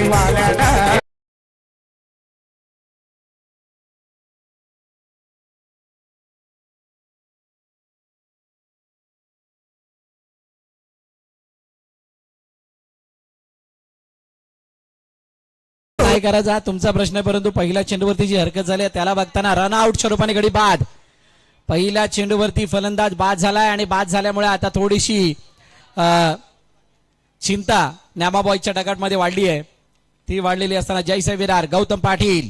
वाल्यानं काय करायचा तुमचा प्रश्न आहे, परंतु पहिल्या चेंडूवरती जी हरकत झाली त्याला बघताना रनआउटच्या रूपाने गडी बाद. पहिल्या चेंडूवरती फलंदाज बाद झालाय आणि बाद झाल्यामुळे आता थोडीशी चिंता न्यामा बॉयच्या डगाटमध्ये वाढली आहे. ती वाढलेली असताना जयसाई विरार, गौतम पाटील,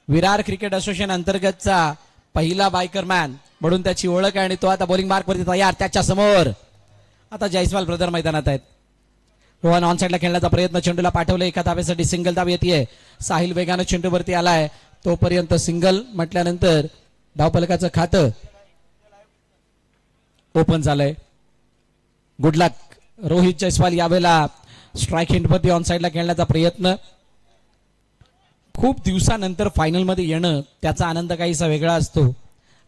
विरार क्रिकेट असोसिएशन अंतर्गतचा पहिला बायकर मॅन म्हणून त्याची ओळख आहे आणि तो आता बॉलिंग मार्क वरती तयार. त्याच्या समोर आता जयस्वाल ब्रदर मैदानात आहेत. रोहन ऑन साइडला खेळण्याचा प्रयत्न, चेंडूला पाठवलं एका धावेसाठी, सिंगल धाव येते. साहिल वेगानं चेंडूवरती आलाय, तोपर्यंत सिंगल म्हटल्यानंतर धावफलकाचं खातं ओपन झालंय. गुड लक. रोहित जयस्वाल यावेळेला स्ट्राईक हिंटवरती ऑन साइडला खेळण्याचा प्रयत्न. खूप दिवसानंतर फायनलमध्ये येणं त्याचा आनंद काहीसा वेगळा असतो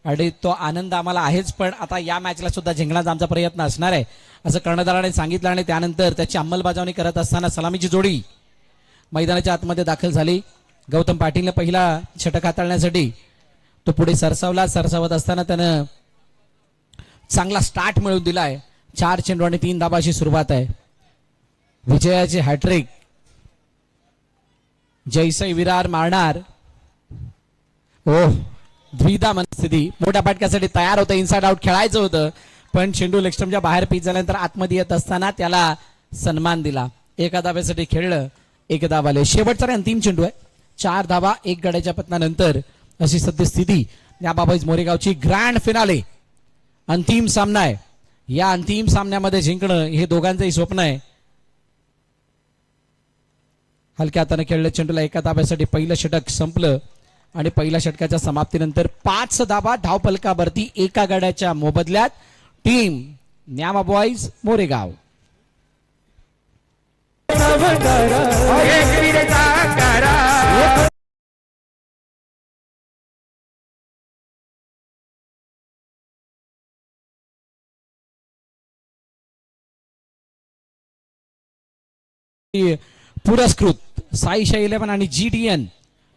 आणि तो आनंद आम्हाला आहेच, पण आता या मॅचला सुद्धा जिंकण्याचा आमचा प्रयत्न असणार आहे असं कर्णधाराने सांगितलं आणि त्यानंतर त्याची अंमलबजावणी करत असताना सलामीची जोडी मैदानाच्या आतमध्ये दाखल झाली. गौतम पाटीलने पहिला षटक हाताळण्यासाठी तो पुढे सरसावत असताना त्यानं चांगला स्टार्ट मिळवून दिलाय. 4 चेंडू आणि 3 धाबाची सुरुवात आहे. विजयाची हॅट्रिक जयसाई विरार मारणार. ओह, द्विधा मनस्थिती, मोठ्या फटक्यासाठी तयार होतं. इनसाइड आउट खेळायचं होतं, पण चेंडू लेगस्टम्पच्या बाहेर पिच झाल्यानंतर आतमध्ये येत असताना त्याला सन्मान दिला. एका धाब्यासाठी खेळलं, 1 धाव आले. शेवटचा अंतिम चेंडू आहे. 4 धावा 1 गड्याच्या पतनानंतर अशी सद्यस्थिती या बाबाईज मोरेगावची. ग्रँड फिनाले अंतिम सामना आहे. या अंतिम सामन्यामध्ये जिंकणं हे दोघांचंही स्वप्न आहे. हलक्या हाताने खेळलं, चेंडूला एका धाब्यासाठी पहिलं षटक संपलं आणि पहिल्या षटकाच्या समाप्तीनंतर 5 धाबा धावफलकावरती एका गड्याच्या मोबदल्यात. Team Nyama boys Moregaon. पुरस्कृत साईशा 11 आणि GTN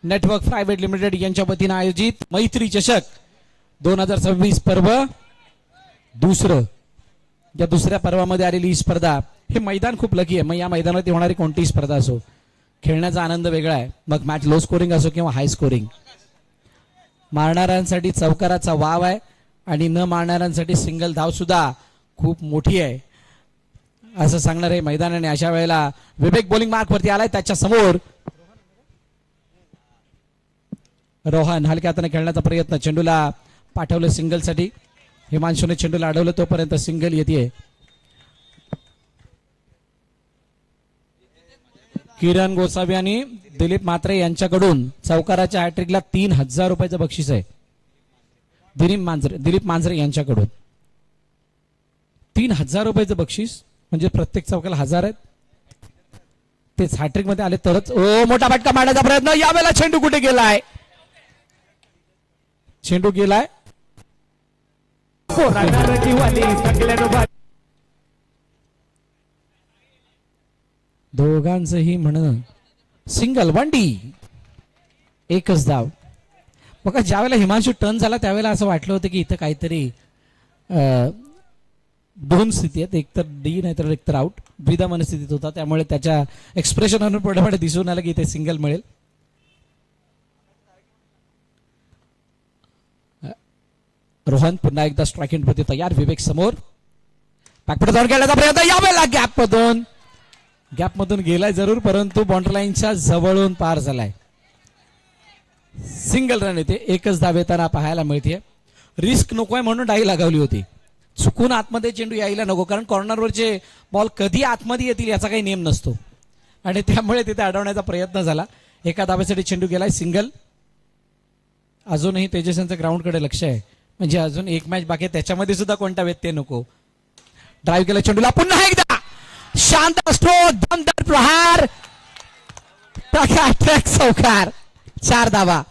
नेटवर्क प्रायव्हेट लिमिटेड यांच्या वतीने आयोजित मैत्री चषक 2026 पर्व दुसरं. या दुसऱ्या पर्वामध्ये आलेली ही स्पर्धा, हे मैदान खूप लकी आहे. मग या मैदानावरती होणारी कोणतीही स्पर्धा असो, खेळण्याचा आनंद वेगळा आहे. मग मॅच लो स्कोरिंग असो किंवा हाय स्कोरिंग. मारणाऱ्यांसाठी चौकाराचा वाव आहे आणि न मारणाऱ्यांसाठी सिंगल धाव सुद्धा खूप मोठी आहे असं सांगणार आहे मैदानाने. अशा वेळेला विवेक बॉलिंग मार्क वरती आलाय. त्याच्या समोर रोहन हलक्या हाताने खेळण्याचा प्रयत्न, चेंडूला पाठवलं सिंगल साठी. हिमांशूने चेंडूला अडवलं, तोपर्यंत सिंगल येते. किरण गोसावी आणि दिलीप म्हात्रे यांच्याकडून चौकाराच्या हॅट्रिकला 3000 रुपयाचं बक्षीस आहे. दिलीप मांजरे यांच्याकडून 3000 रुपयाचं बक्षीस, म्हणजे प्रत्येक चौकाला 1000 आहेत. तेच हॅट्रिक मध्ये आले तरच. ओ, मोठा फटका मारण्याचा प्रयत्न. यावेळेला चेंडू कुठे गेलाय? चेंडू गेलाय दोघांचंही म्हणणं सिंगल. 1D, एकच धाव. बघा, ज्यावेळेला हिमांशू टर्न झाला त्यावेळेला असं वाटलं होतं की इथं काहीतरी 2 स्थिती आहेत, एकतर डी नाहीतर एकतर आउट. द्विधा मनस्थितीत होता, त्यामुळे त्याच्या एक्सप्रेशनवरून पुढे दिसून आलं की इथे सिंगल मिळेल. रोहन पुन्हा एकदा स्ट्राईक इनवरती तयार. विवेक समोर बॅकफुट जाऊन खेळण्याचा प्रयत्न. यावेळेला गॅप मधून गेलाय जरूर, परंतु बाउंड्री लाईनच्या जवळून पार झालाय. सिंगल रन येते. एकच धाव येताना पाहायला मिळते. रिस्क नकोय म्हणून डाई लगावली होती. चुकून आतमध्ये चेंडू यायला नको, कारण कॉर्नरवरचे बॉल कधी आतमध्ये येतील याचा काही नेम नसतो आणि त्यामुळे तिथे अडवण्याचा प्रयत्न झाला. एका धावेसाठी चेंडू गेलाय, सिंगल. अजूनही तेजस्वींचं ग्राउंडकडे लक्ष आहे, म्हणजे अजून एक मॅच बाकी आहे, त्याच्यामध्ये सुद्धा कोणता व्यत्यय नको. ड्राईव्ह केला चेंडूला, पुन्हा एकदा शांत स्ट्रोक, दमदार प्रहार, चौकार, 4 धावा.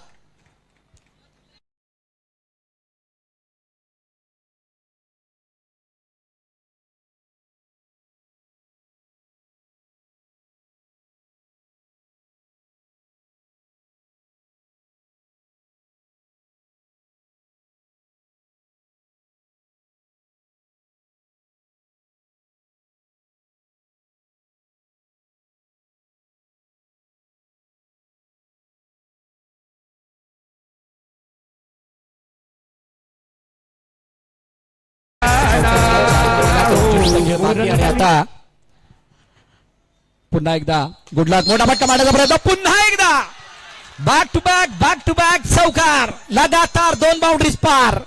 खेळ बाकी आहे. आता पुन्हा एकदा गुड लक, मोठा फटका मारण्याचा प्रयत्न, पुन्हा एकदा बॅक टू बॅक चौकार, लगातार 2 बाउंड्रीज पार.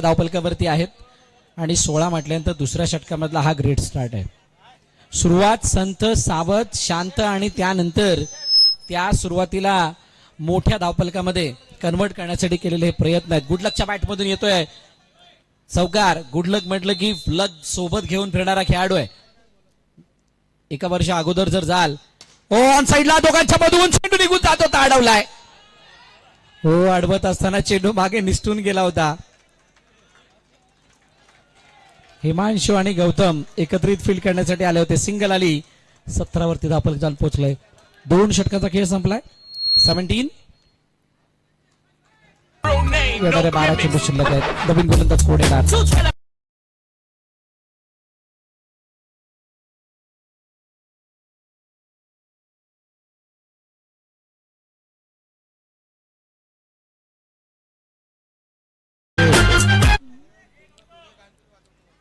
धावपलकावरती आहेत आणि 16 म्हटल्यानंतर दुसऱ्या षटकामधला हा ग्रेट स्टार्ट आहे. सुरुवात संत, सावध, शांत आणि त्यानंतर त्या सुरुवातीला मोठ्या धावपलकामध्ये कन्वर्ट करण्यासाठी केलेले हे प्रयत्न आहेत. गुडलकच्या बॅटमधून येतोय चौकार. गुडलक म्हटलं की लक सोबत घेऊन फिरणारा खेळाडू आहे. एका वर्षा अगोदर जर जाल, ऑन साईडला दोघांच्या मधून चेंडू निघून जातो, होता अडवलाय. हो, अडवत असताना चेंडू मागे निसटून गेला होता. हिमांशू आणि गौतम एकत्रित फील्ड करण्यासाठी आले होते. सिंगल आली, 17 वरती धावपलक जाऊन पोहोचलंय. 2 षटकाचा खेळ संपलाय. 17 येणारे 12 चेंडू शिल्लक आहेत. नवीन गोलंदाज कोण येणार?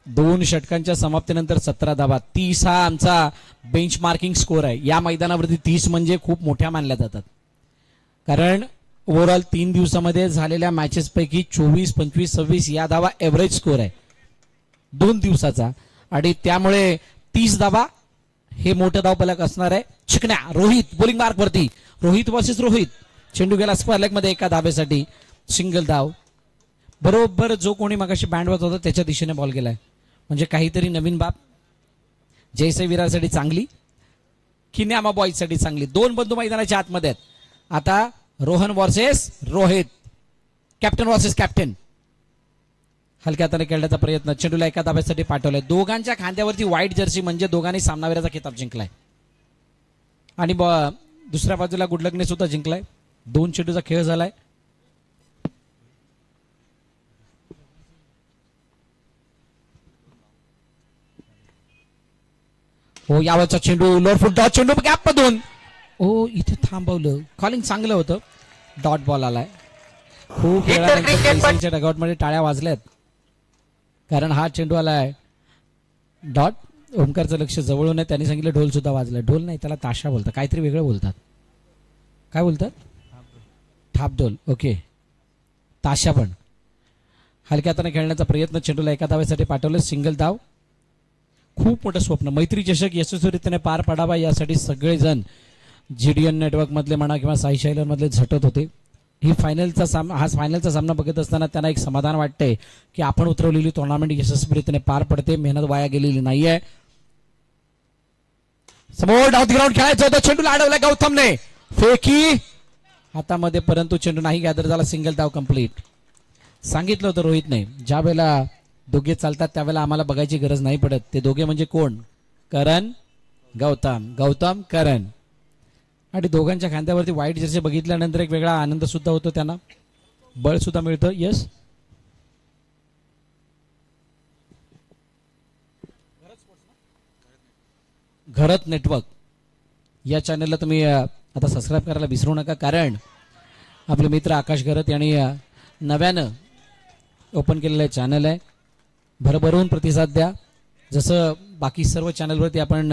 दोन षटकांच्या समाप्तीनंतर 17 धावा, 30 हा आमचा बेंच मार्किंग स्कोर आहे. या मैदानावरती 30 म्हणजे खूप मोठ्या मानल्या जातात, कारण ओव्हरऑल 3 दिवसामध्ये झालेल्या मॅचेस पैकी 24, 25, 26 या धावा एव्हरेज स्कोर आहे 2 दिवसाचा, आणि त्यामुळे 30 धावा हे मोठं धावफलक असणार आहे. चिकण्या रोहित बॉलिंग मार्क वरती, रोहित वर्सेस रोहित. चेंडू गेला स्क्वेअर लेग मध्ये एका धाब्यासाठी, सिंगल धाव. बरोबर जो कोणी मगाशी बँडवत होता त्याच्या दिशेने बॉल गेलाय, म्हणजे काहीतरी नवीन बाब. जयसे विरासाठी चांगली, किन्यामा बॉईज साठी चांगली. 2 बंधू मैदानाच्या आतमध्ये आहेत. आता Rohan versus Rohit, captain versus captain. हलक्या हाताने खेळण्याचा प्रयत्न, चेंडूला एका धाब्यासाठी पाठवलाय. दोघांच्या खांद्यावरती व्हाईट जर्सी म्हणजे दोघांनी सामनावीराचा किताब जिंकलाय, आणि दुसऱ्या बाजूला गुडलकने सुद्धा जिंकलाय. 2 चेंडूचा खेळ झालाय. हो, यावरचा चेंडू लोअर फुट डॉट, चेंडू गॅप मधून. ओ, इथे थांबवलं, कॉलिंग चांगलं होतं. डॉट बॉल आलाय. खूप वेळा डगआउट मध्ये टाळ्या वाजल्यात, कारण हा चेंडू आलाय डॉट. ओमकारचं लक्ष जवळून आहे, त्यांनी सांगितलं ढोल सुद्धा वाजलाय. ढोल नाही, त्याला ताशा बोलतात, काहीतरी वेगळं बोलतात. काय बोलतात? थाप ढोल. ओके, ताशा. पण हलक्या हाताने खेळण्याचा प्रयत्न, चेंडूला एका धाव्यासाठी पाठवलं, सिंगल धाव. खूप मोठं स्वप्न, मैत्री चषक यशस्वीरित्याने पार पाडावा यासाठी सगळेजण जीडीएन नेटवर्क मधले म्हणा किंवा साई शैलर मधले झटत होते. ही फायनलचा सामना बघत असताना त्यांना एक समाधान वाटतंय की आपण उतरवलेली टुर्नामेंट यशस्वीरित्याने पार पडते, मेहनत वाया गेलेली नाहीये. समोर डाउन ग्राउंड खेळायचं होतं, चेंडूला अडवलाय गौतमने, फेकी हातामध्ये, परंतु चेंडू नाही गॅदर झाला. सिंगल धाव कंप्लीट. सांगितलं होतं रोहितने, ज्या वेळेला दोघे चालतात त्यावेळेला आम्हाला बघायची गरज नाही पडत. ते दोघे म्हणजे कोण? करण, गौतम. गौतम, करण. आणि दोघांच्या खांद्यावरती व्हाईट जर्सी बघितल्यानंतर एक वेगळा आनंद सुद्धा होतो, त्यांना बळ सुद्धा मिळतं. यस, घरत नेटवर्क या चॅनलला तुम्ही आता सबस्क्राईब करायला विसरू नका, कारण आपले मित्र आकाश घरत यांनी नव्यानं ओपन केलेलं चॅनल आहे. भरभरून प्रतिसाद द्या. जसं बाकी सर्व चॅनलवरती आपण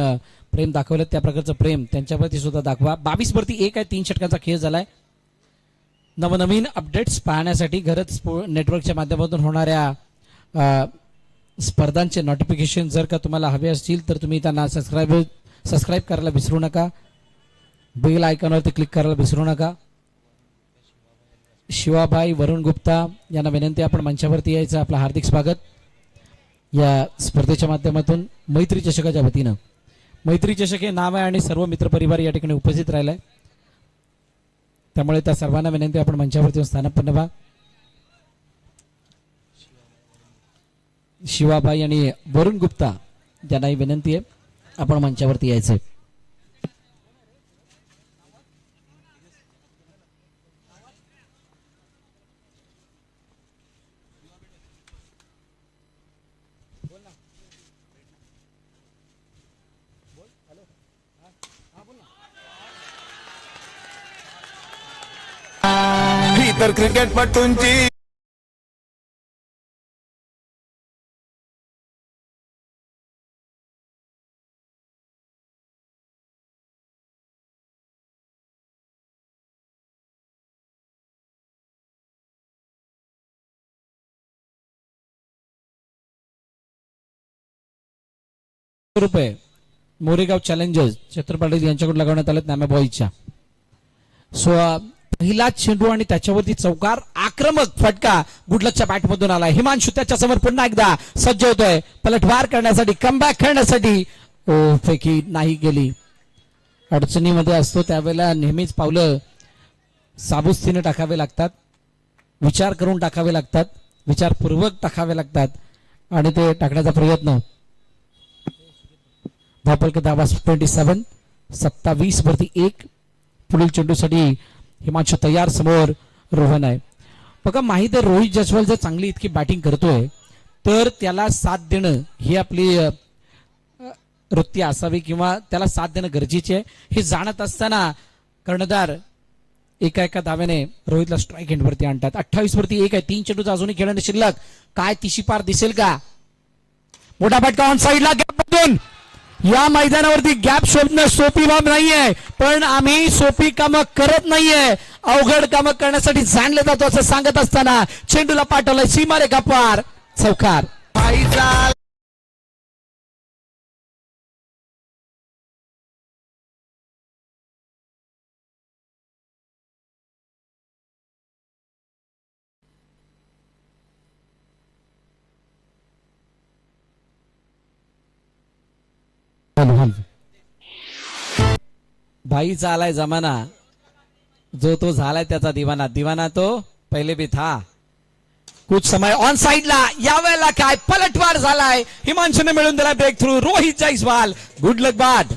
प्रेम दाखवलं त्या प्रकारचं प्रेम त्यांच्यावरती सुद्धा दाखवा. 22 वरती 1 आहे. 3 षटकांचा खेळ झालाय. नवनवीन अपडेट्स पाहण्यासाठी घरच नेटवर्कच्या माध्यमातून होणाऱ्या स्पर्धांचे नोटिफिकेशन जर का तुम्हाला हवे असतील तर तुम्ही त्यांना सबस्क्राईब करायला विसरू नका. बेल आयकॉनवरती क्लिक करायला विसरू नका. शिवाबाई वरुण गुप्ता यांना विनंती, आपण मंचावरती यायचं. आपलं हार्दिक स्वागत या स्पर्धेच्या माध्यमातून मैत्री चषकाच्या वतीनं. मैत्री चषक हे नाव आहे आणि सर्व मित्रपरिवार या ठिकाणी उपस्थित राहिलाय, त्यामुळे त्या सर्वांना विनंती, आपण मंचावरती स्थानापन्न व्हा. शिवाबाई आणि वरुण गुप्ता यांनाही विनंती आहे, आपण मंचावरती यायचंय. तर क्रिकेटपटूंची रुपये मोरेगाव चॅलेंजर्स छत्रपती यांच्याकडून लगावण्यात आलेत नाम्या बॉईजच्या. सो पहिला चेंडू आणि त्याच्यावरती चौकार आक्रमक फटका गुडलकच्या बॅटमधून आला. हिमांशू त्याच्या समोर पुन्हा एकदा सज्ज होतोय पलटवार करण्यासाठी, कमबॅक करण्यासाठी. फेकी नाही गेली. अडचणीमध्ये असतो त्यावेळेला नेहमीच पावलं साबुस्तीने टाकावे लागतात, विचार करून टाकावे लागतात, विचारपूर्वक टाकावे लागतात आणि ते टाकण्याचा प्रयत्न. धापल धावा 27, 27 वरती 1. पुढील चेंडूसाठी हिमांशू तयार, समोर रोहन आहे. बघा माहित आहे रोहित जयस्वाल जर चांगली इतकी बॅटिंग करतोय तर त्याला साथ देणं ही आपली वृत्ती असावी किंवा त्याला साथ देणं गरजेचे आहे. हे जाणत असताना कर्णधार एका एका धाव्याने रोहितला स्ट्राईक एंडवरती आणतात. 28 वरती 1 आहे. 3 चेंडूचा अजूनही खेळणे शिल्लक. काय तिशी पार दिसेल का? मोठा फटका ऑन साईडला गॅपमधून. या मैदानावरती गॅप शोधणं सोपी बाब नाहीये, पण आम्ही सोपी कामं करत नाहीये, अवघड कामं करण्यासाठी जाणले जातो असं सांगत असताना चेंडूला पाठवलंय सीमारेखा पार, चौकार. भाईचा आलाय जमाना, जो तो झालाय त्याचा दिवाना. दिवाना तो पहिले भी था. कुछ समय ऑन साइडला. यावेळेला काय पलटवार झालाय. हिमांशूने मिळून दिला breakthrough. Rohit Jaiswal good luck बाद.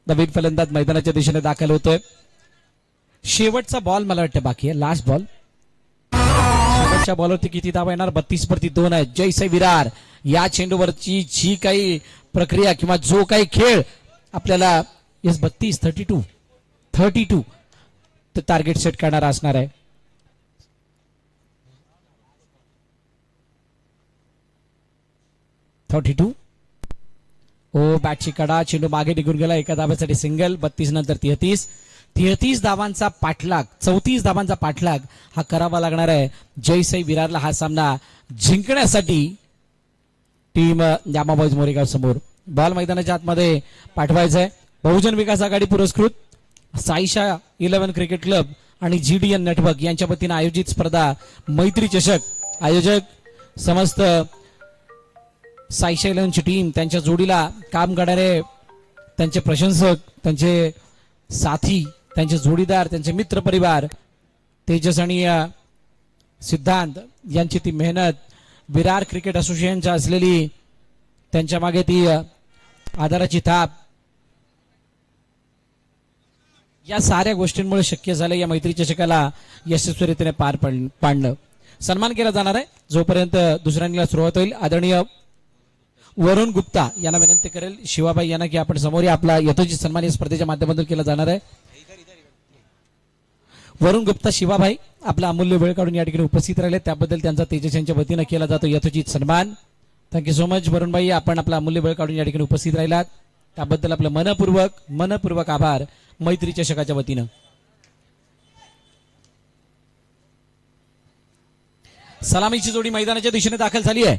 नवीन फलंदाज मैदानाच्या दिशेने दाखल होतोय. शेवटचा बॉल मला वाटतं बाकी आहे, लास्ट बॉल. शेवटच्या बॉलवरती किती धावा येणार? 32 वरती 2 आहे. जयसाई विरार या चेंडूवरची जी काही प्रक्रिया किंवा जो काही खेळ आपल्याला 32 तर टार्गेट सेट करणारा असणार आहे. बॅटची कडा, चेंडू मागे निघून गेला. एका धाब्यासाठी सिंगल. 32 नंतर 33 धावांचा पाठलाग, 34 धावांचा पाठलाग हा करावा लागणार आहे जयसाई विरारला हा सामना जिंकण्यासाठी. टीम यामा बॉईज मोरेगाव समोर. बॉल मैदानाच्या आतमध्ये पाठवायचा आहे. बहुजन विकास आघाडी पुरस्कृत साईशा 11 क्रिकेट क्लब आणि GDN नेटवर्क यांच्या वतीने आयोजित स्पर्धा मैत्री चषक. आयोजक समस्त साईशा 11ची टीम, त्यांच्या जोडीला काम करणारे त्यांचे प्रशंसक, त्यांचे साथी, त्यांचे जोडीदार, त्यांचे मित्र परिवार, तेजस आणि सिद्धांत यांची ती मेहनत, विरार क्रिकेट असोसिएशनच्या असलेली त्यांच्या मागे ती आधाराची थाप, या साऱ्या गोष्टींमुळे शक्य झालं या मैत्री चषकाला यशस्वीरित्याने पार पाडणं. सन्मान केला जाणार आहे जोपर्यंत दुसऱ्या इनिंगला सुरुवात होईल. आदरणीय वरुण गुप्ता यांना विनंती करेल, शिवाबाई यांना, की आपण समोर आपला यथोचित सन्मान या स्पर्धेच्या माध्यमातून केला जाणार आहे. वरुण गुप्ता, शिवाबाई आपला अमूल्य वेळ काढून या ठिकाणी उपस्थित राहिले त्याबद्दल त्यांचा तेजस यांच्या वतीनं केला जातो यथोचित सन्मान. थँक्यू सो मच वरुणबाई, आपण आपला अमूल्य वेळ काढून या ठिकाणी उपस्थित राहिलात त्याबद्दल आपलं मनपूर्वक आभार मैत्री चषकाच्या वतीनं. सलामीची जोडी मैदानाच्या दिशेने दाखल झाली आहे.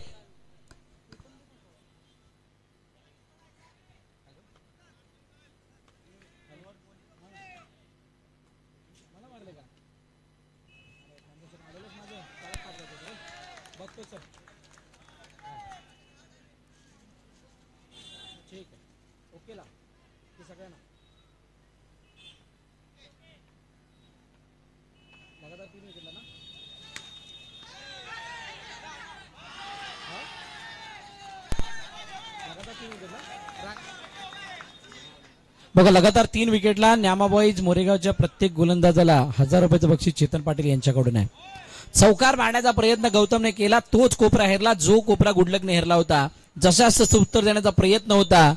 बघा लगातार 3 विकेटला न्यामाबॉईज मोरेगावच्या प्रत्येक गोलंदाजाला 1000 रुपयाचं बक्षीस चेतन पाटील यांच्याकडून आहे. चौकार मारण्याचा प्रयत्न गौतमने केला, तोच कोपरा हेरला जो कोपरा गुडलकने हेरला होता. जसं तसं उत्तर देण्याचा प्रयत्न होता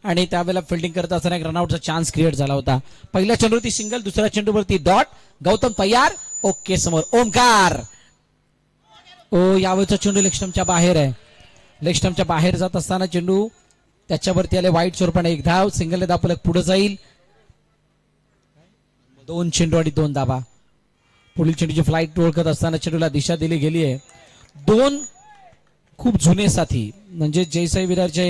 आणि त्यावेळेला फिल्डिंग करत असताना एक रनआउटचा चान्स क्रिएट झाला होता. पहिल्या चेंडूवरती सिंगल, दुसऱ्या चेंडूवरती डॉट. गौतम तयार, ओके समोर ओमकार. ओ यावेळचा चेंडू लेग स्टंपच्या बाहेर आहे. लेग स्टंपच्या बाहेर जात असताना चेंडू त्याच्यावरती आले वाईट स्वरूपाने. एक धाव, सिंगल धाव फलक पुढे जाईल. 2 चेंडू आणि 2 धावा. पुढील चेंडूची फ्लाईट ओळखत असताना चेंडूला दिशा दिली गेली आहे. 2 खूप जुने साथी म्हणजे जयसाई विरारचे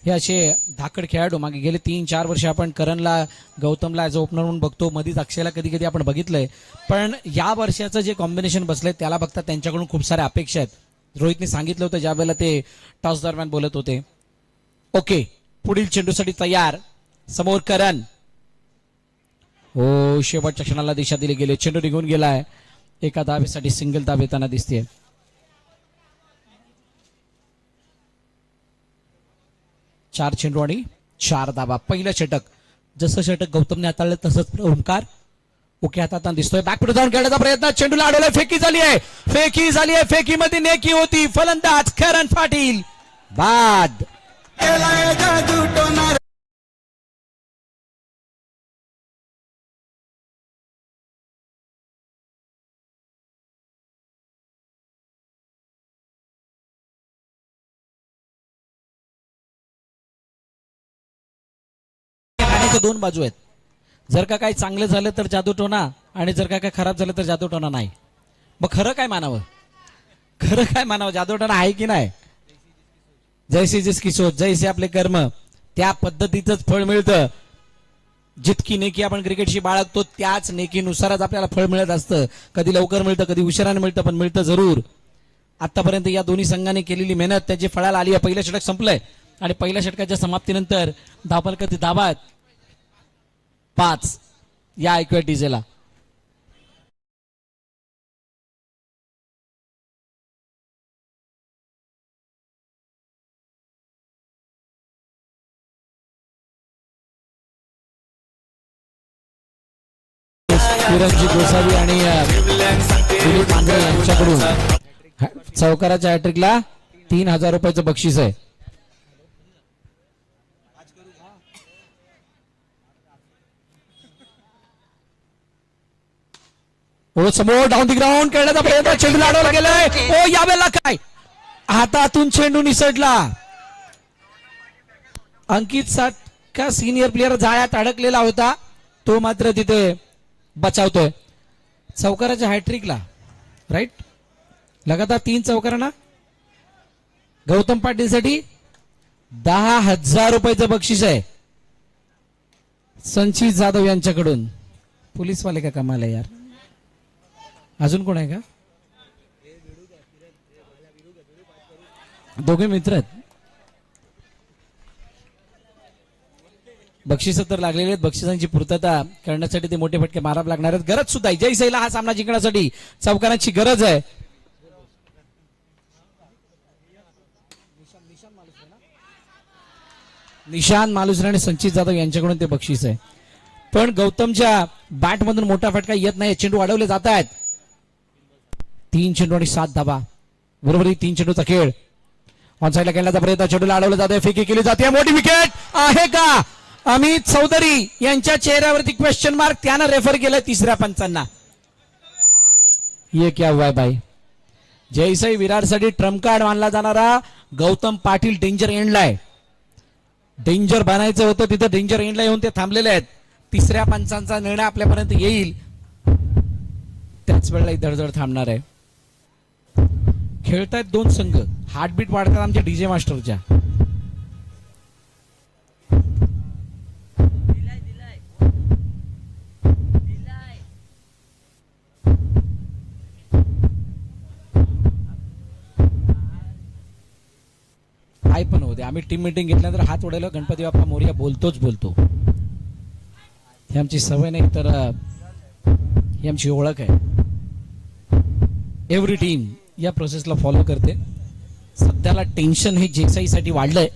हे असे धाकड खेळाडू. मागे गेले 3-4 वर्ष आपण करणला, गौतमला ऍज अ ओपनर म्हणून बघतो, मधीच अक्षयला कधी कधी आपण बघितलंय. पण या वर्षाचं जे कॉम्बिनेशन बसलंय त्याला बघता त्यांच्याकडून खूप साऱ्या अपेक्षा आहेत. रोहितने सांगितलं होतं ज्या वेळेला ते टॉस दरम्यान बोलत होते. ओके, पुढील चेंडूसाठी तयार, समोर करण. हो, शेवटच्या क्षणाला दिशा दिली गेली. चेंडू निघून गेलाय. एका धावेसाठी सिंगल धाव येताना दिसते. 4 चेंडू आणि 4 धावा. पहिलं षटक, जसं षटक गौतमने हाताळलं तसंच ओमकार ओके हातात दिसतोय. बॅकपुढे जाऊन खेळण्याचा प्रयत्न, चेंडूला अडवलाय, फेकी झाली आहे, फेकी झाली आहे, फेकी मध्ये नेकी होती. फलंदाज करण पाटील बाद. दोन बाजू आहेत. जर का काही चांगलं झालं तर जादूटोना आणि जर का काय खराब झालं तर जादूटोना नाही. मग खरं काय मानावं? खरं काय मानावं? जादूटोना आहे की नाही? जैसे जिसकी सोच, जैसे आपले कर्म, त्या पद्धतीचंच फळ मिळतं. जितकी नेकी आपण क्रिकेटशी बाळगतो त्याच नेकीनुसारच आपल्याला फळ मिळत असतं. कधी लवकर मिळतं, कधी उशिराने मिळतं, पण मिळतं जरूर. आतापर्यंत या दोन्ही संघाने केलेली मेहनत त्याची फळाला आली आहे. पहिलं षटक संपलंय आणि पहिल्या षटकाच्या समाप्तीनंतर धावफलकाचे धाबात 5 या ऐकूया डीजेला. किरणजी गोसावी आणि दिलीप मांजरे यांच्याकडून चौकाराच्या हॅट्रिकला 3000 रुपयाचं बक्षीस आहे. ओ समोर डाऊन दी ग्राउंड खेळण्याचा प्रयत्न, चेंडू अडवला गेलाय. ओ यावेळेला काय हातातून चेंडू निसटला. अंकित साठका सिनियर प्लेअर जाळ्यात अडकलेला होता, तो मात्र तिथे बचावतोय. चौकाराच्या हॅट्रिकला राईट, लगातार 3 चौकारांना गौतम पाटीलसाठी 10,000 रुपयाचं बक्षीस आहे संचित जाधव यांच्याकडून. पोलीसवाले का कमाल आहे यार. अजून कोण आहे का? दोघे मित्र आहेत. बक्षिस तर लागलेले आहेत. बक्षिसांची पूर्तता करण्यासाठी ते मोठे फटके मारावे लागणार आहेत. गरज सुद्धा आहे जयसाईला हा सामना जिंकण्यासाठी. चौकारांची गरज आहे. निशांत मालुसरे आणि संचित जाधव यांच्याकडून ते बक्षीस आहे. पण गौतमच्या बॅटमधून मोठा फटका येत नाही. चेंडू अडवले जात आहेत. 3 चेंडू आणि 7 धावा. बरोबर 3 चेंडूचा खेळ. ऑन साईडला खेळण्याचा प्रयत्न, चेंडूला अडवलं जाते, फेकी केली जाते. मोठी विकेट आहे का? अमित चौधरी यांच्या चेहऱ्यावरती क्वेश्चन मार्क. त्यानं रेफर केलं तिसऱ्या पंचांना. ये क्या हुआ भाई? जयसाई विरारसाठी ट्रम्प कार्ड मानला जाणारा गौतम पाटील डेंजर एंडला आहे. डेंजर बनायचं होतं तिथं डेंजर एंडला येऊन ते थांबलेले आहेत. तिसऱ्या पंचांचा निर्णय आपल्यापर्यंत येईल त्याच वेळेला धडधड थांबणार आहे. खेळतायत 2 संघ. हार्टबीट वाढतात आमच्या डीजे मास्टरच्या. काय पण होते, आम्ही टीम मीटिंग घेतल्यानंतर हात ओढायला गणपती बाप्पा मोरया बोलतोच बोलतो. ही आमची सवय नाही तर ही आमची ओळख आहे. एव्हरी टीम या प्रोसेसला फॉलो करते. सध्याला टेन्शन हे जेसाईसाठी वाढलंय.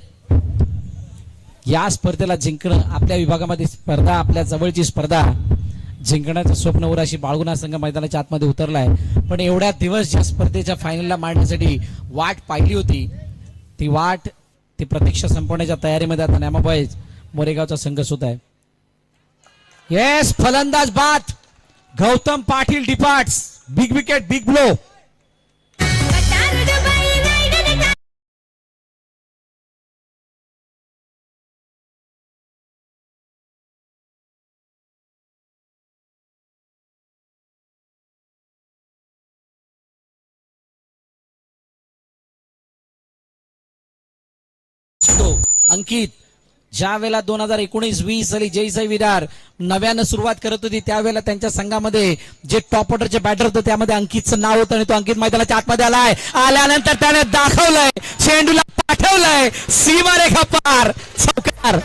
या स्पर्धेला जिंकणं, आपल्या विभागामध्ये स्पर्धा, आपल्या जवळची स्पर्धा जिंकण्याचं स्वप्न उराशी बाळगुण हा संघ मैदानाच्या आतमध्ये उतरलाय. पण एवढ्या दिवस ज्या स्पर्धेच्या फायनलला मांडण्यासाठी वाट पाहिली होती, ती वाट, ती प्रतीक्षा संपवण्याच्या तयारीमध्ये आता न्यामाबाईज मोरेगावचा संघ सुद्धा आहे. येस, फलंदाज बाद, Gautam Patil departs. Big wicket, big blow. Ankit, ज्या वेळेला 2019-20 साली जयसाई विरार नव्यानं सुरुवात करत होती, त्यावेळेला त्यांच्या संघामध्ये जे टॉप ऑर्डरचे बॅटर होते त्यामध्ये अंकितचं नाव होतं आणि तो अंकित मैदानाच्या आतमध्ये आलाय. आल्यानंतर त्याने दाखवलंय, चेंडूला पाठवलंय सीमारेखा पार. चौकार.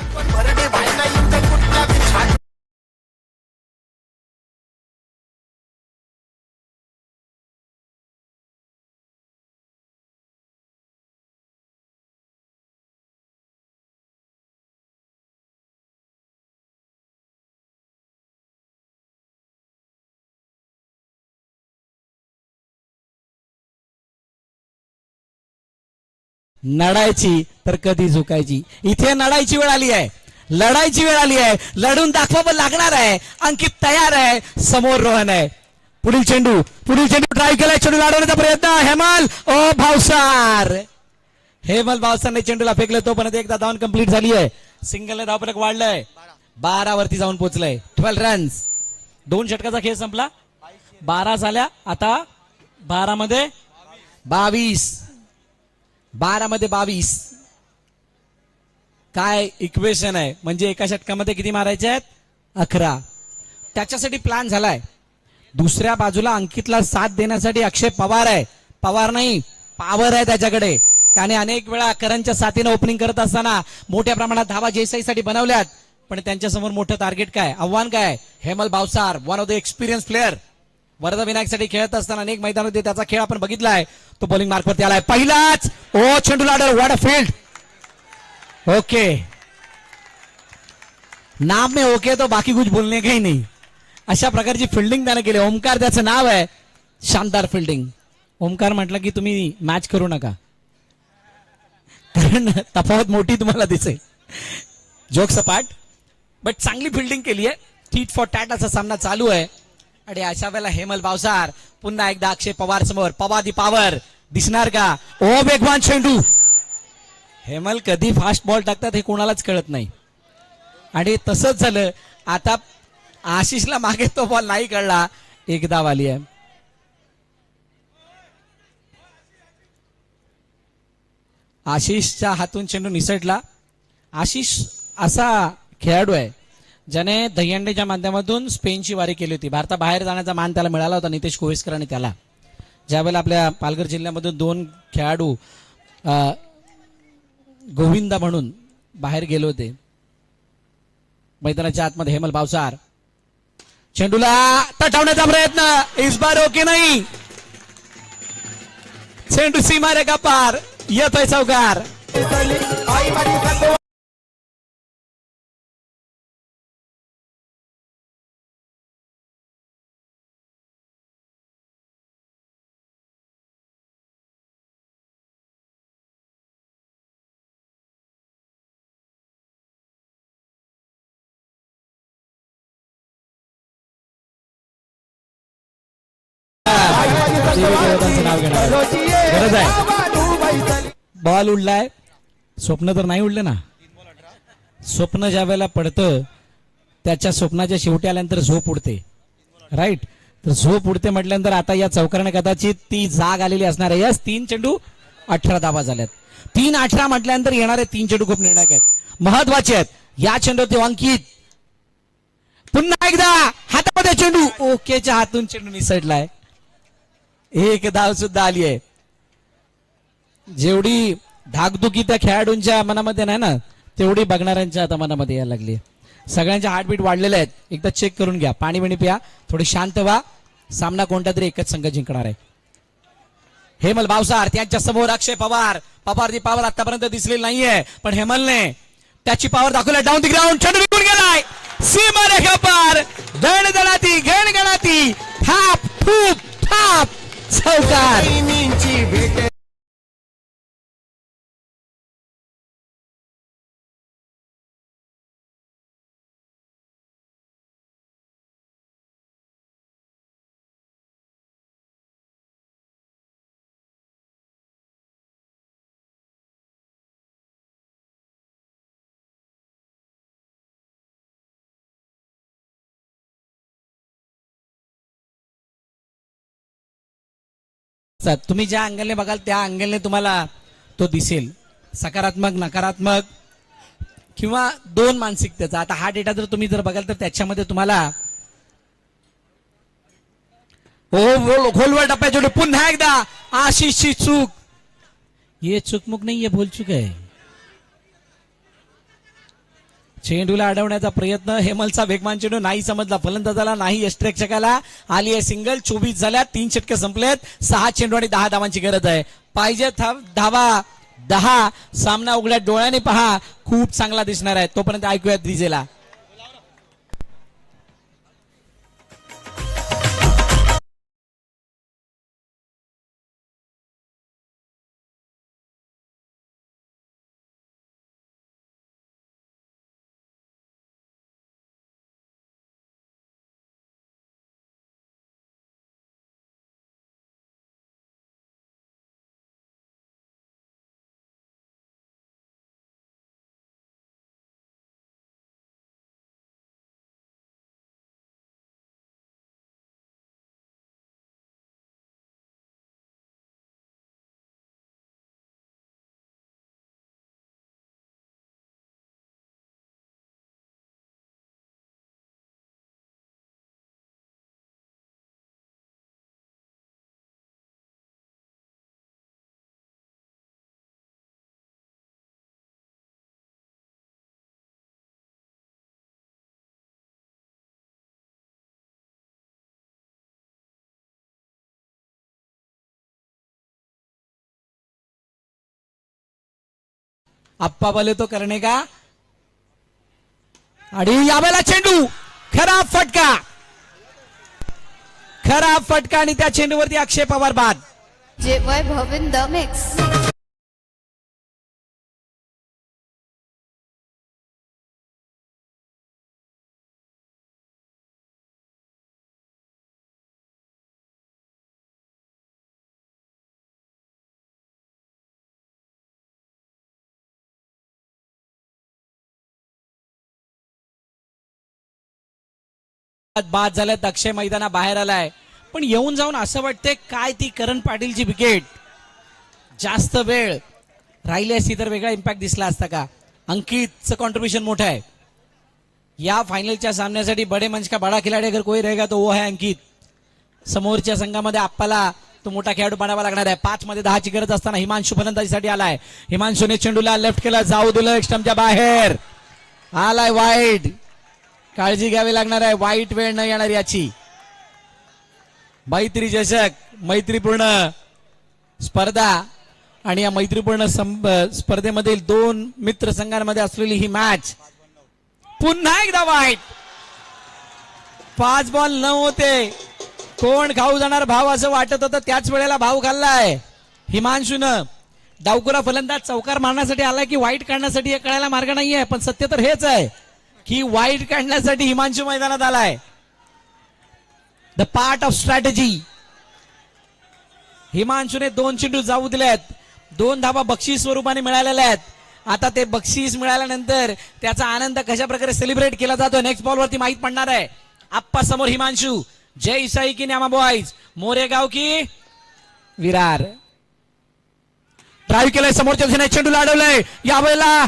नडायची तर कधी झुकायची. इथे नडायची वेळ आली आहे, लढायची वेळ आली आहे. लढून दाखवावं लागणार आहे. अंकित तयार आहे, समोर रोहन आहे. पुढील चेंडू ट्राय केलाय, चेंडू लाडवण्याचा प्रयत्न. हेमल ओ भावसार, हेमल भावसारने चेंडूला फेकलं, तोपर्यंत एकदा धावन कंप्लीट झाली आहे. सिंगलने धावफलक वाढलंय, 12 वरती जाऊन पोहोचलंय. 12 रन्स. 2 षटकाचा खेळ संपला, 12 झाल्या. आता 12 मध्ये 22, 12 मध्ये 22. काय इक्वेशन आहे, म्हणजे एका षटकामध्ये किती मारायचे आहेत? 11. त्याच्यासाठी प्लॅन झालाय. दुसऱ्या बाजूला अंकितला साथ देण्यासाठी अक्षय पवार आहे. पवार नाही, पॉवर आहे त्याच्याकडे. त्याने अनेक वेळा करंजच्या साथीने ओपनिंग करत असताना मोठ्या प्रमाणात धावा जेसाईसाठी बनवल्यात. पण त्यांच्यासमोर मोठं टार्गेट काय, आव्हान काय? Hemal Bhavsar, one of the experience player. Varda विनायकसाठी खेळत असताना अनेक मैदानामध्ये त्याचा खेळ आपण बघितलाय. तो बॉलिंग मार्कवरती आलाय. पहिलाच ओ चेंडू लाडर, व्हाट अ फील्ड. ओके, नाम में ओके तो बाकी कुछ बोलने का ही नहीं. अशा प्रकारची फिल्डिंग त्याने केली. ओमकार त्याचं नाव आहे. शानदार फिल्डिंग. ओमकार म्हटलं की तुम्ही मॅच करू नका, कारण तफावत मोठी तुम्हाला दिसेल. जोक सपाट, बट चांगली फिल्डिंग केली आहे. टीट फॉर टॅट असा सामना चालू आहे. आणि अशा वेळेला हेमल भावसार पुन्हा एकदा अक्षय पवार समोर. पवार दी पॉवर दिसणार का? ओ वेगवान चेंडू. हेमल कधी फास्ट बॉल टाकतात हे कोणालाच कळत नाही, आणि तसंच झालं. आता आशिषला मागे तो बॉल नाही कळला, एक धाव आली आहे. आशिषच्या हातून चेंडू निसटला. आशिष असा खेळाडू आहे ज्याने दहीहंडीच्या माध्यमातून स्पेनची वारी केली होती. भारताबाहेर जाण्याचा मान त्याला मिळाला होता नितेश कोविस्करांनी त्याला. ज्यावेळेला आपल्या पालघर जिल्ह्यामधून 2 खेळाडू गोविंदा म्हणून बाहेर गेले होते. मैदानाच्या आतमध्ये हेमल भावसार, चेंडूला तटवण्याचा प्रयत्न. इस बार ओके नाही, चेंडू सीमारेखा पार. येतोय चौकार. गरज आहे. बॉल उडलाय. स्वप्न तर नाही उडले ना. स्वप्न ज्या वेळेला पडतं त्याच्या स्वप्नाच्या शेवटी आल्यानंतर झोप उडते, राईट. तर झोप उडते म्हटल्यानंतर आता या चौकाराने कदाचित ती जाग आलेली असणार आहे. यस, 3 चेंडू 18 धावा झाल्यात. 3-18 म्हटल्यानंतर येणारे 3 चेंडू खूप निर्णायक आहेत, महत्वाचे आहेत. या चेंडूवरती अंकित पुन्हा एकदा हातामध्ये चेंडू. ओकेच्या हातून चेंडू निसटलाय. एक धाव सुद्धा आली आहे. जेवढी धाकधुकी त्या खेळाडूंच्या मनामध्ये नाही ना, तेवढी बघणाऱ्यांच्या आता मनामध्ये यायला लागली. सगळ्यांच्या हार्टबीट वाढलेले आहेत. एकदा चेक करून घ्या, पाणी बिणी प्या, थोडी शांत व्हा. सामना कोणता तरी एकच संघ जिंकणार आहे. हेमल भावसार त्यांच्या समोर अक्षय पवार. पवारची पॉवर आतापर्यंत दिसलेली नाहीये, पण हेमलने त्याची पॉवर दाखवली. डाऊन द ग्राउंड चेंडू विकून गेलाय सीमा रेखा पार. दणदणाती गणगणाती थाप थूप थाप चौकार. तुम्ही ज्या अँगलने बघाल त्या अँगलने तुम्हाला तो दिसेल. सकारात्मक, नकारात्मक किंवा दोन मानसिकतेचा. आता हा डेटा जर तुम्ही जर बघाल तर त्याच्यामध्ये तुम्हाला खोलवर टप्प्या जोडे पुन्हा एकदा आशिषची चूक. ये चूकमुक नाहीये, भूल चूक आहे. चेंडूला अडवण्याचा प्रयत्न. हेमलचा वेगवान चेंडू नाही समजला फलंदाजाला, नाही यष्टिरक्षकाला. आली आहे सिंगल. 24 झाल्या, 3 षटके संपलेत. 6 चेंडू आणि 10 धावांची गरज आहे. पाहिजे धावा 10. सामना उघड्या डोळ्याने पहा, खूप चांगला दिसणार आहे. तोपर्यंत ऐकूयात डीजेला. अप्पा बोले तो करणे का. आणि यावेळेला चेंडू खराब फटका. खराब फटका आणि त्या चेंडूवरती अक्षय पवार बाद. वैभव इन द मिक्स. बाद झाल्यात. अक्षय मैदाना बाहेर आलाय, पण येऊन जाऊन असं वाटतंय काय ती करण पाटीलची विकेट जास्त वेळ राहिली असती तर वेगळा इम्पॅक्ट दिसला असता का. अंकितचं कॉन्ट्रीब्युशन मोठं आहे या फायनलच्या सामन्यासाठी. बडे मंच का बडा खिलाडी अगर कोई रहेगा तो वो है अंकित. समोरच्या संघामध्ये आपल्याला तो मोठा खेळाडू बनावा लागणार आहे. 5 मध्ये 10 ची गरज असताना हिमांशू फलंदाजीसाठी आलाय. हिमांशूने चेंडूला लेफ्ट केला, जाऊ दिलं स्टंपच्या बाहेर. आलाय वाईट. काळजी घ्यावी लागणार आहे, वाईट वेळ न येणार याची. मैत्री चषक, मैत्रीपूर्ण स्पर्धा आणि या मैत्रीपूर्ण स्पर्धेमधील 2 मित्र संघांमध्ये असलेली ही मॅच. पुन्हा एकदा वाईट. 5 बॉल 9 होते. कोण खाऊ जाणार भाव असं वाटत होतं, त्याच वेळेला भाव खाल्लाय हिमांशूनं. डावकुरा फलंदाज चौकार मारण्यासाठी आलाय की वाईट काढण्यासाठी हे कळायला मार्ग नाहीये, पण सत्य तर हेच आहे की वाईट काढण्यासाठी हिमांशू मैदानात आलाय. The part of strategy. हिमांशूने 2 चेंडू जाऊ दिलेत. 2 धावा बक्षीस स्वरूपाने मिळालेल्या आहेत. आता ते बक्षीस मिळाल्यानंतर त्याचा आनंद कशा प्रकारे सेलिब्रेट केला जातो नेक्स्ट बॉलवरती माहित पडणार आहे. आप्पा समोर हिमांशू. जय साई की न्यामा बॉयज, मोरेगाव की विरार. ड्राईव्ह केलंय समोरच्या दिशेने, चेंडूला अडवलंय. यावेळेला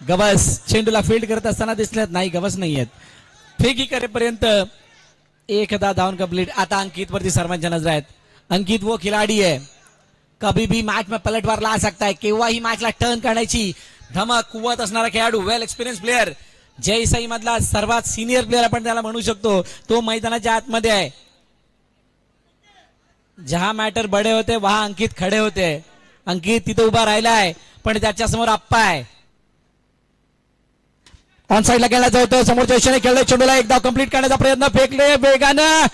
गवस चेंडूला फील्ड करत असताना दिसल्यात नाही. गवस नाहीयेत. फेकी करेपर्यंत 1 धावन कंप्लीट. आता अंकित वरती सर्वांच्या नजर आहेत. अंकित वो खिलाडी है, कभी भी मैच में पलटवार ला सकता है. केव्हाही मॅचला टर्न करण्याची धमक कुवत असणारा खेळाडू, वेल एक्सपिरियन्स प्लेअर. जय साई मधला सर्वात सिनियर प्लेअर आपण त्याला म्हणू शकतो. तो मैदानाच्या आतमध्ये आहे. जहा मॅटर बडे होते वहा अंकित खडे होते. अंकित तिथे उभा राहिलाय पण त्याच्या समोर आप्पा आहे. ऑन साईडला खेळण्याचं होतं, समोरच्या दिशेने खेळले, चेंडूला एकदा कंप्लीट करण्याचा प्रयत्न, फेकले वेगानं,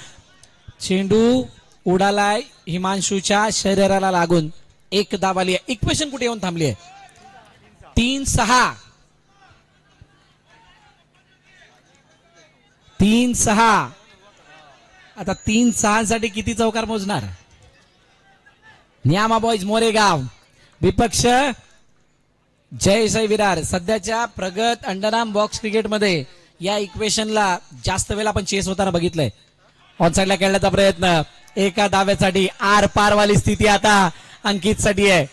चेंडू उडालाय हिमांशूच्या शरीराला लागून. एक धाव आली आहे. इक्वेशन कुठे येऊन थांबली आहे? 3-6. 3-6. आता 3-6 साठी किती चौकार मोजणार? नियामा बॉईज मोरेगाव विपक्ष जय विरार. सध्याच्या प्रगत अंडरआर्म बॉक्स क्रिकेटमध्ये या इक्वेशनला जास्त वेळ आपण चेस होताना बघितलंय. ऑन साईडला खेळण्याचा प्रयत्न, एका धाव्यासाठी आर पार वाली स्थिती आता अंकित साठी आहे.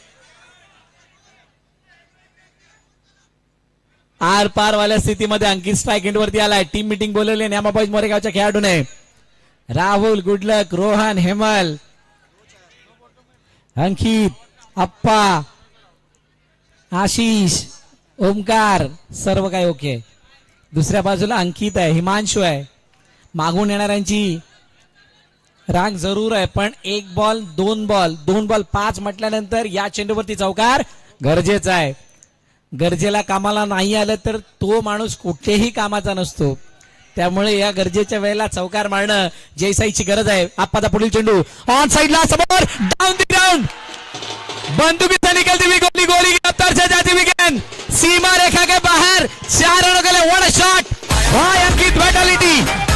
आर पार वाल्या स्थितीमध्ये अंकित स्ट्राईक एंड वरती आलाय. टीम मीटिंग बोलवली नियामा बॉईज मोरेगावच्या खेळाडूने. राहुल, गुडलक, रोहन, हेमल, अंकित, अप्पा, आशिष, ओमकार, सर्व काही ओके. दुसऱ्या बाजूला अंकित आहे, हिमांशू आहे. मागून येणाऱ्यांची रांग जरूर आहे पण 1 बॉल 2 बॉल 2 बॉल 5 म्हटल्यानंतर या चेंडूवरती चौकार गरजेचा आहे. गरजेला कामाला नाही आलं तर तो माणूस कुठेही कामाचा नसतो. त्यामुळे या गरजेच्या वेळेला चौकार मारणं जयसाईची गरज आहे. आप्पाचा पुढील चेंडू ऑन साइडला समोर, डाउन द ग्राउंड, बंदूक से निकलती हुई गोली, गोली की रफ्तार से जाती हुई गेंद सीमा रेखा के बाहर, 4 रनों के लिए what a shot, Ankit vitality.